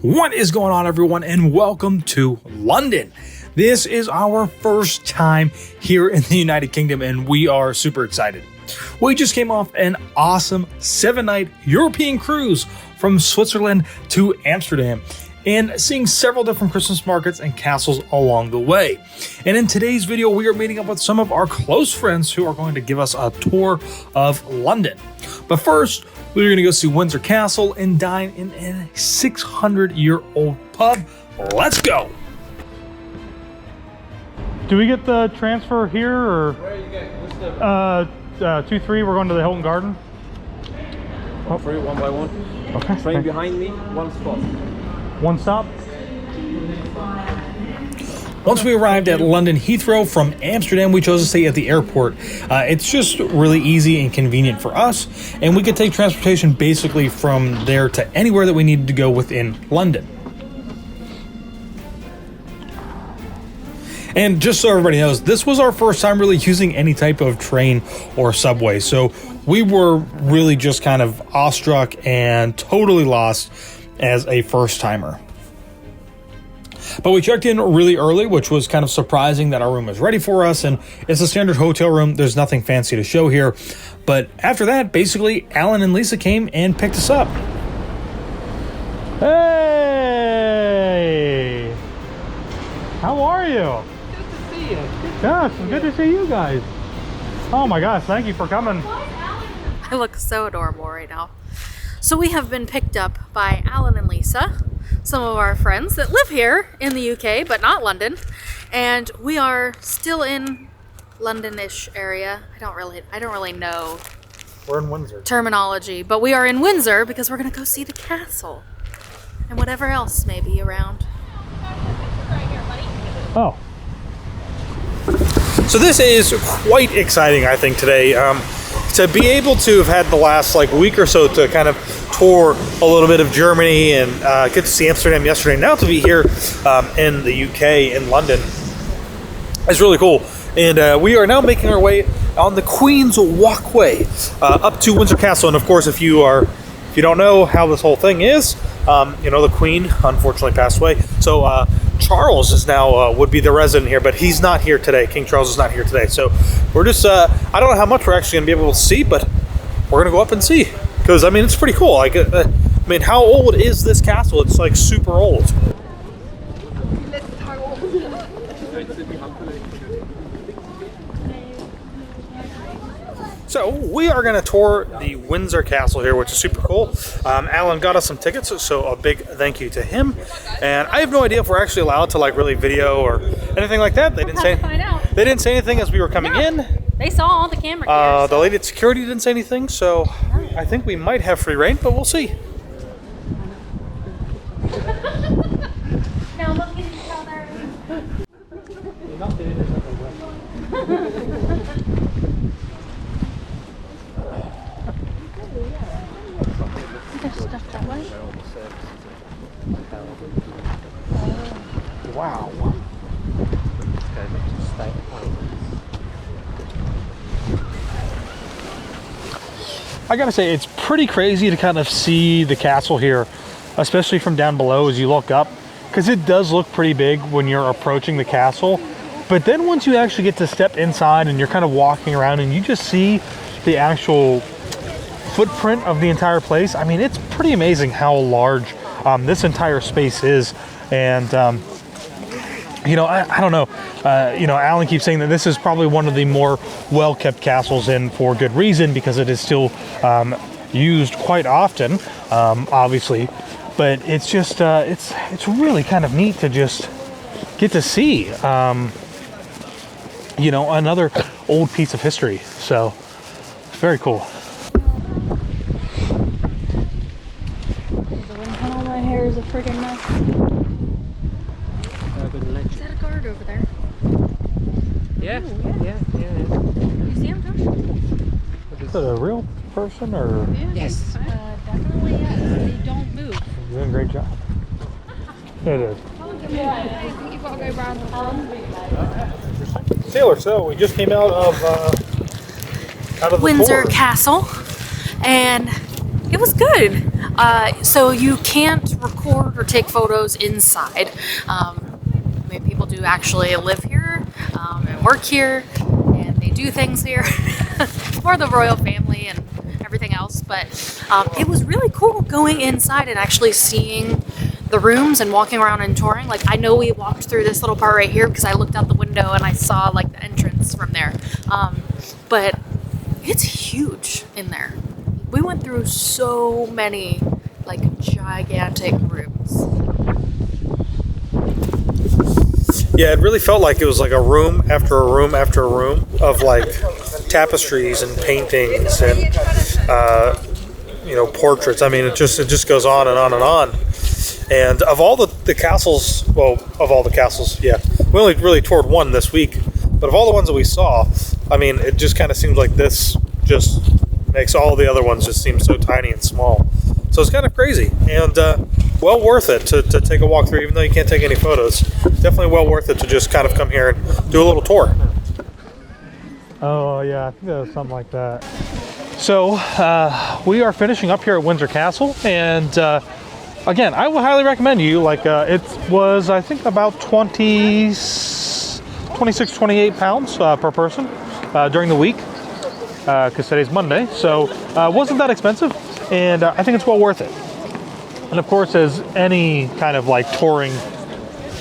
What is going on, everyone, and welcome to London. This is our first time here in the United Kingdom, and we are super excited. We just came off an awesome 7-night European cruise from Switzerland to Amsterdam, and seeing several different Christmas markets and castles along the way. And in today's video, we are meeting up with some of our close friends who are going to give us a tour of London. But first, we're going to go see Windsor Castle and dine in a 600-year-old pub. Let's go! Do we get the transfer here, or? Where are you going? What's the... 2-3, we're going to the Hilton Garden. Oh, for you, one by one. Okay. Train behind me, one spot. One stop. Once we arrived at London Heathrow from Amsterdam, we chose to stay at the airport. It's just really easy and convenient for us, and we could take transportation basically from there to anywhere that we needed to go within London. And just so everybody knows, this was our first time really using any type of train or subway, so we were really just kind of awestruck and totally lost as a first-timer. But we checked in really early, which was kind of surprising that our room was ready for us, and it's a standard hotel room. There's nothing fancy to show here. But after that, basically, Alan and Lisa came and picked us up. Hey! How are you? Good to see you. Yes, it's good to see you guys. Oh my gosh, thank you for coming. I look so adorable right now. So we have been picked up by Alan and Lisa, some of our friends that live here in the UK, but not London. And we are still in London-ish area. I don't really know We're in Windsor. terminology, but we are in Windsor because we're gonna go see the castle and whatever else may be around. Oh. So this is quite exciting, I think, today. To be able to have had the last week or so to kind of tour a little bit of Germany and get to see Amsterdam yesterday, now to be here in the UK, in London, is really cool. And we are now making our way on the Queen's Walkway up to Windsor Castle. And of course, if you don't know how this whole thing is, the Queen unfortunately passed away. So Charles is now would be the resident here, but he's not here today. King Charles is not here today. So we're just, I don't know how much we're actually going to be able to see, but we're going to go up and see. Because, I mean, it's pretty cool. How old is this castle? It's super old. So we are going to tour the Windsor Castle here, which is super cool. Alan got us some tickets, so a big thank you to him. And I have no idea if we're actually allowed to really video or anything like that. They didn't say. They didn't say anything as we were coming in. They saw all the camera gear. The lady at security didn't say anything, so I think we might have free reign, but we'll see. Now look at each other. Wow. I gotta say, it's pretty crazy to kind of see the castle here, especially from down below as you look up, because it does look pretty big when you're approaching the castle. But then once you actually get to step inside and you're kind of walking around and you just see the actual footprint of the entire place, I mean, it's pretty amazing how large this entire space is. And I don't know, Alan keeps saying that this is probably one of the more well-kept castles, and for good reason, because it is still used quite often, obviously. But it's just, it's really kind of neat to just get to see, another old piece of history. So, it's very cool. My hair is a friggin' mess. Is that a guard over there? Yeah, Ooh, yeah. You see him, Josh? Is it a real person, or? Yes. Definitely yes. They don't move. You're doing a great job. It is. You've got to go around the pond. Taylor, so we just came out of the Windsor tour. Castle, and it was good. So you can't record or take photos inside. I mean, people do actually live here and work here, and they do things here for the royal family and everything else. But it was really cool going inside and actually seeing the rooms and walking around and touring. Like, I know we walked through this little part right here because I looked out the window and I saw like the entrance from there. But it's huge in there. We went through so many like gigantic rooms. Yeah, it really felt like it was like a room after a room after a room of like tapestries and paintings and you know, portraits. I mean, it just goes on and on and on. And of all the castles, well, of all the castles, yeah, we only really toured one this week. But of all the ones that we saw, I mean, it just kind of seems like this just makes all the other ones just seem so tiny and small. So it's kind of crazy, and well worth it to take a walk through, even though you can't take any photos. Definitely well worth it to just kind of come here and do a little tour. Oh yeah, I think that was something like that. So we are finishing up here at Windsor Castle, and again, I would highly recommend you. Like it was, I think, about 26, 28 pounds per person during the week, because today's Monday, so wasn't that expensive, and I think it's well worth it. And of course, as any kind of like touring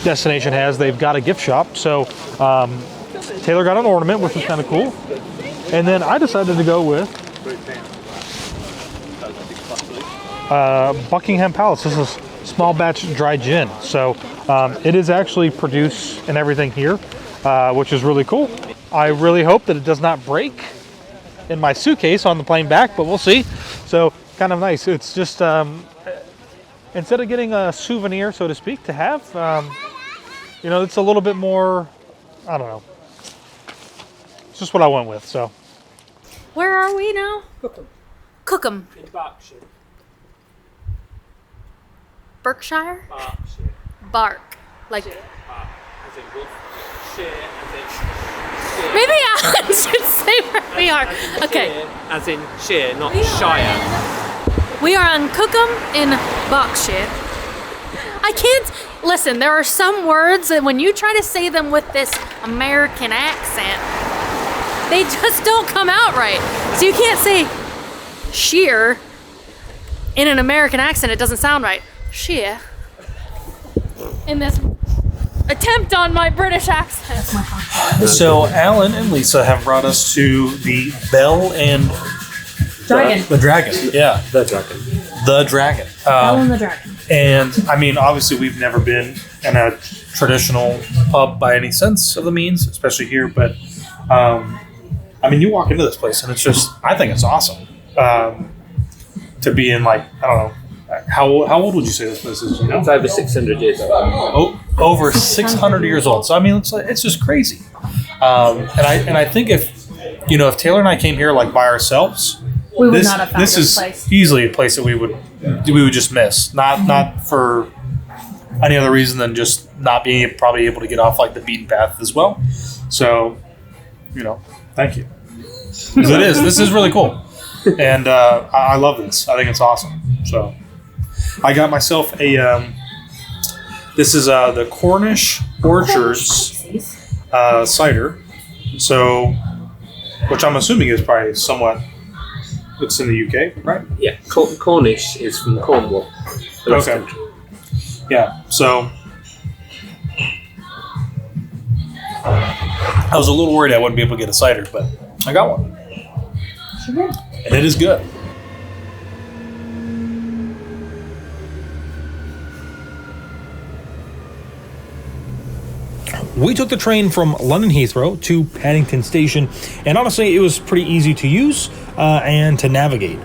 destination has, they've got a gift shop. So Taylor got an ornament, which was kind of cool, and then I decided to go with Buckingham Palace. This is small batch dry gin, so it is actually produced and everything here, which is really cool. I really hope that it does not break in my suitcase on the plane back, but we'll see. So kind of nice. It's just instead of getting a souvenir, so to speak, to have, you know, it's a little bit more, I don't know. It's just what I went with. So Where are we now? Cookham. In Berkshire. Berkshire? Berkshire. Bark. Like, As in wolf. Shire, as in maybe Alan should say where we are. Okay. as in Shire, not Shire. We are on Cookham in Berkshire. I can't, listen, there are some words that when you try to say them with this American accent, they just don't come out right. So you can't say sheer in an American accent, it doesn't sound right. Sheer. In this attempt on my British accent. So Alan and Lisa have brought us to the Bell and Dragon. the Dragon. Yeah, The Dragon. the Dragon. Bell and the Dragon. And I mean, obviously, we've never been in a traditional pub by any sense of the means, especially here. But I mean, you walk into this place and it's just, I think it's awesome to be in. Like, I don't know, how old would you say this place is? You know, It's over 600 years old. oh, over 600 years old. So I mean, it's just crazy. And I think if Taylor and I came here like by ourselves, We would not have found this is place. easily a place that we would just miss. Not for any other reason than just not being probably able to get off like the beaten path as well. So, thank you. 'Cause this is really cool, and I love this. I think it's awesome. So, I got myself a. This is the Cornish Orchards cider. So, which I'm assuming is probably somewhat. It's in the UK, right? Yeah, Cornish is from Cornwall. The West Okay. Country. Yeah, so I was a little worried I wouldn't be able to get a cider, but I got one. And it is good. We took the train from London Heathrow to Paddington Station, and honestly, it was pretty easy to use and to navigate.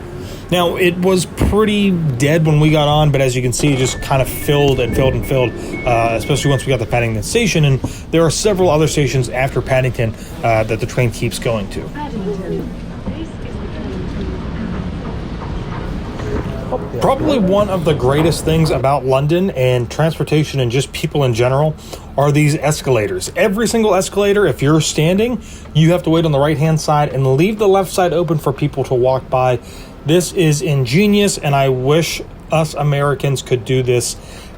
Now, it was pretty dead when we got on, but as you can see, it just kind of filled and filled and filled, especially once we got to Paddington Station, and there are several other stations after Paddington that the train keeps going to. Probably one of the greatest things about London and transportation and just people in general are these escalators. Every single escalator, if you're standing, you have to wait on the right-hand side and leave the left side open for people to walk by. This is ingenious, and I wish us Americans could do this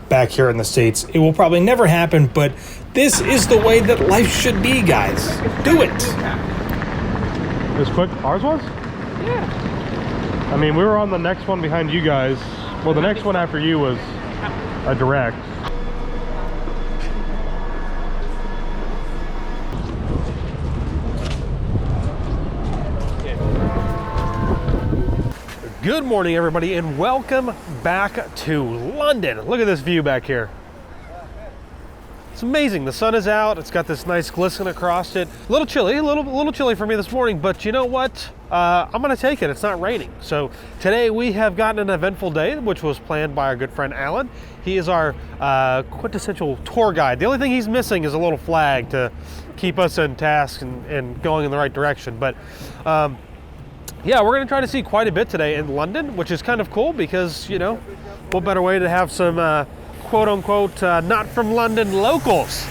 back here in the States. It will probably never happen, but this is the way that life should be, guys. Do it. It was quick. Ours was? Yeah. I mean, we were on the next one behind you guys. Well, the next one after you was a direct. Good morning, everybody, and welcome back to London. Look at this view back here. It's amazing. The sun is out. It's got this nice glisten across it. A little chilly, a little chilly for me this morning, but you know what? I'm gonna take it. It's not raining. So today we have gotten an eventful day, which was planned by our good friend Alan. He is our quintessential tour guide. The only thing he's missing is a little flag to keep us in task and going in the right direction. But yeah, we're going to try to see quite a bit today in London, which is kind of cool because, you know, what better way to have some quote-unquote not from London locals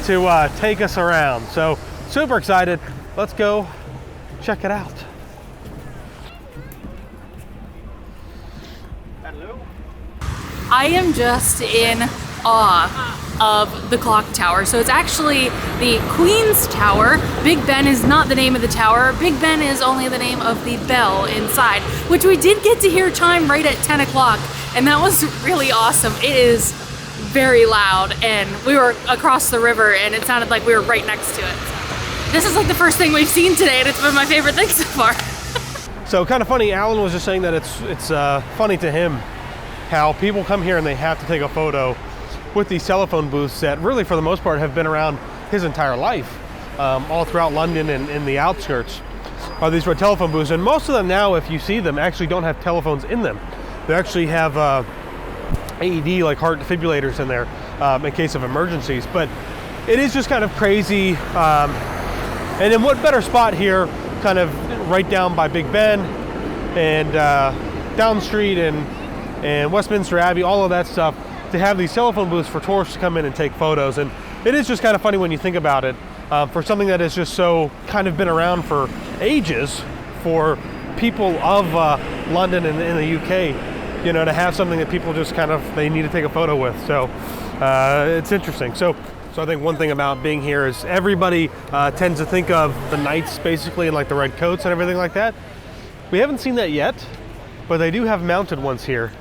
to take us around. So super excited. Let's go check it out. Hello. I am just in awe of the clock tower. So it's actually the Queen's Tower. Big Ben is not the name of the tower. Big Ben is only the name of the bell inside, which we did get to hear chime right at 10 o'clock, and that was really awesome. It is very loud, and we were across the river, and it sounded like we were right next to it. So this is like the first thing we've seen today, and it's been my favorite thing so far. So kind of funny, Alan was just saying that it's funny to him how people come here and they have to take a photo with these telephone booths that really for the most part have been around his entire life, all throughout London and in the outskirts are these red telephone booths. And most of them now, if you see them, actually don't have telephones in them. They actually have AED, like heart defibrillators in there in case of emergencies. But it is just kind of crazy. And in what better spot here, kind of right down by Big Ben and Down Street and Westminster Abbey, all of that stuff, to have these telephone booths for tourists to come in and take photos. And it is just kind of funny when you think about it, for something that has just so kind of been around for ages for people of London and in the UK, you know, to have something that people just kind of, they need to take a photo with. So it's interesting. So I think one thing about being here is everybody tends to think of the knights basically in like the red coats and everything like that. We haven't seen that yet, but they do have mounted ones here.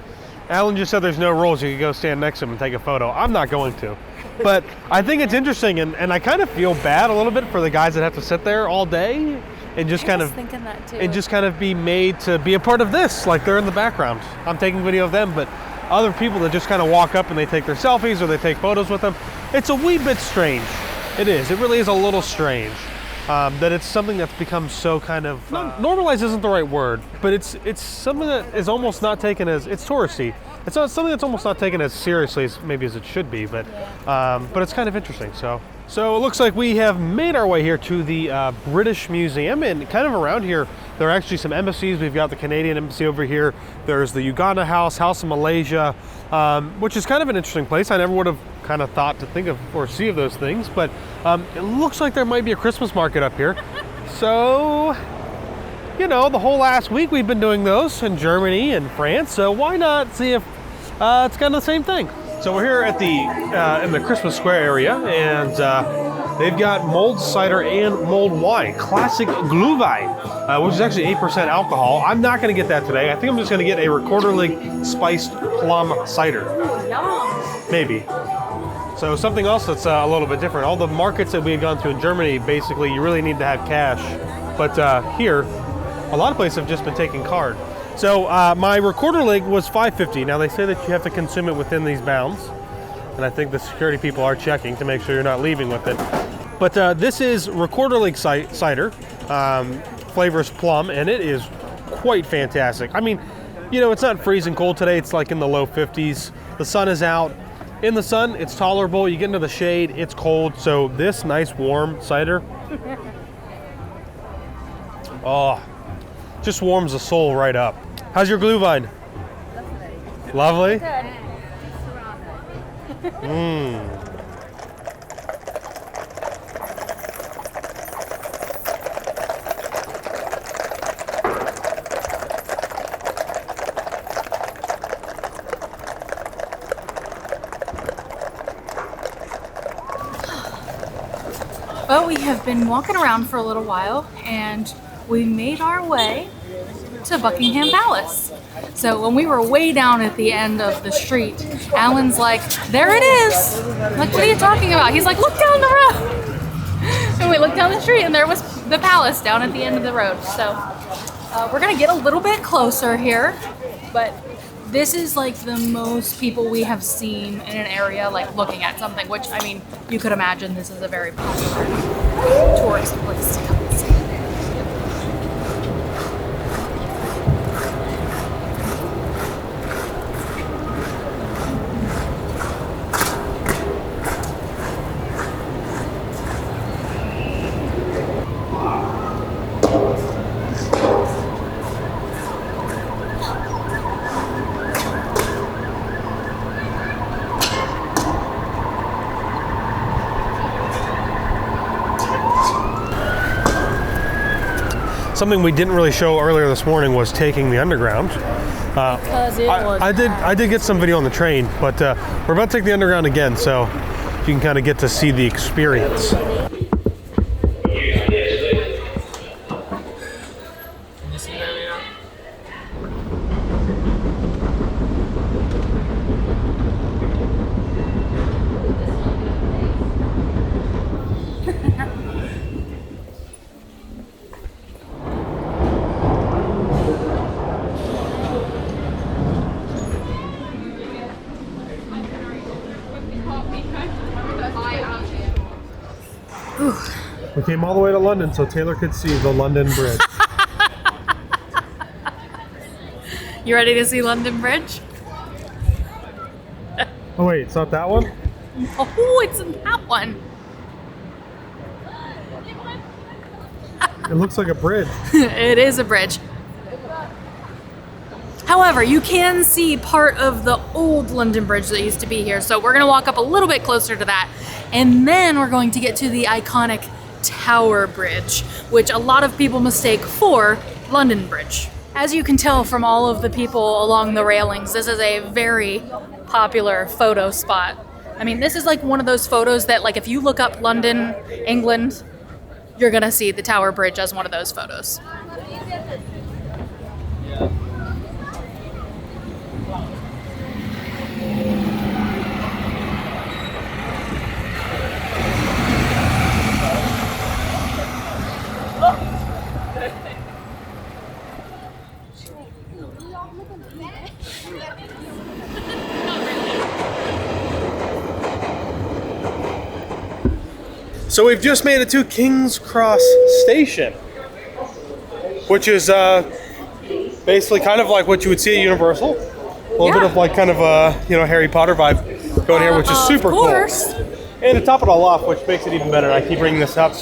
Alan just said there's no rules. You could go stand next to him and take a photo. I'm not going to. But I think it's interesting, and I kind of feel bad a little bit for the guys that have to sit there all day and just kind of thinking that too. And just kind of be made to be a part of this, like they're in the background. I'm taking video of them, but other people that just kind of walk up and they take their selfies or they take photos with them. It's a wee bit strange. It is. It really is a little strange. That it's something that's become so kind of normalized isn't the right word, but it's something that is almost not taken as, it's touristy. It's not something that's almost not taken as seriously as maybe as it should be, but it's kind of interesting. So it looks like we have made our way here to the British Museum, and kind of around here there are actually some embassies. We've got the Canadian embassy over here. There's the Uganda House of Malaysia, which is kind of an interesting place. I never would have kind of thought to think of or see of those things, but it looks like there might be a Christmas market up here. So, you know, the whole last week we've been doing those in Germany and France, so why not see if it's kind of the same thing. So we're here at the in the Christmas Square area, and they've got mulled cider and mulled wine, classic Glühwein, which is actually 8% alcohol. I'm not going to get that today. I think I'm just going to get a Recorderlig spiced plum cider. Maybe. So something else that's a little bit different. All the markets that we had gone to in Germany, basically you really need to have cash. But here, a lot of places have just been taking card. So my Recorderlig was $5.50. Now they say that you have to consume it within these bounds. And I think the security people are checking to make sure you're not leaving with it. But this is Recorderlig cider, flavors plum, and it is quite fantastic. I mean, you know, it's not freezing cold today. It's like in the low 50s. The sun is out. In the sun, it's tolerable. You get into the shade, it's cold. So this nice warm cider, oh, just warms the soul right up. How's your Glühwein? Lovely. Mmm. Well, we have been walking around for a little while and we made our way to Buckingham Palace. So when we were way down at the end of the street, Alan's like, there it is! Like, what are you talking about? He's like, look down the road! And we looked down the street and there was the palace down at the end of the road. So we're gonna get a little bit closer here, but this is like the most people we have seen in an area like looking at something, which, I mean, you could imagine this is a very popular tourist place to come and see. Something we didn't really show earlier this morning was taking the underground. Because it was I did get some video on the train, but we're about to take the underground again, so you can kind of get to see the experience. We came all the way to London so Taylor could see the London Bridge. You ready to see London Bridge? Oh wait, it's not that one? Oh, it's in that one. It looks like a bridge. It is a bridge. However, you can see part of the old London Bridge that used to be here. So we're gonna walk up a little bit closer to that. And then we're going to get to the iconic Tower Bridge, which a lot of people mistake for London Bridge. As you can tell from all of the people along the railings, this is a very popular photo spot. I mean, this is like one of those photos that, like, if you look up London, England, you're gonna see the Tower Bridge as one of those photos. So we've just made it to King's Cross Station, which is basically kind of like what you would see at Universal. A little bit of like kind of a Harry Potter vibe going here, which is super cool. And to top it all off, which makes it even better, I keep bringing this up,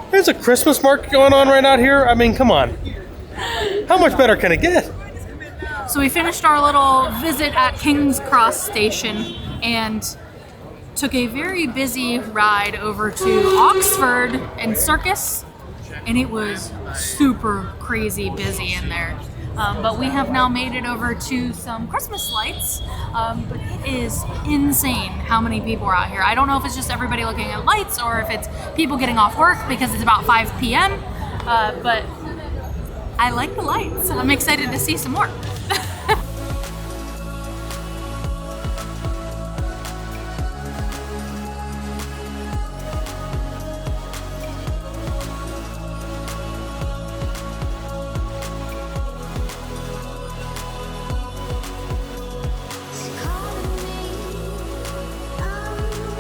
there's a Christmas market going on right out here. I mean, come on. How much better can it get? So we finished our little visit at King's Cross Station and took a very busy ride over to Oxford and Circus, and it was super crazy busy in there. But we have now made it over to some Christmas lights, but it is insane how many people are out here. I don't know if it's just everybody looking at lights or if it's people getting off work because it's about 5 p.m., but I like the lights. I'm excited to see some more.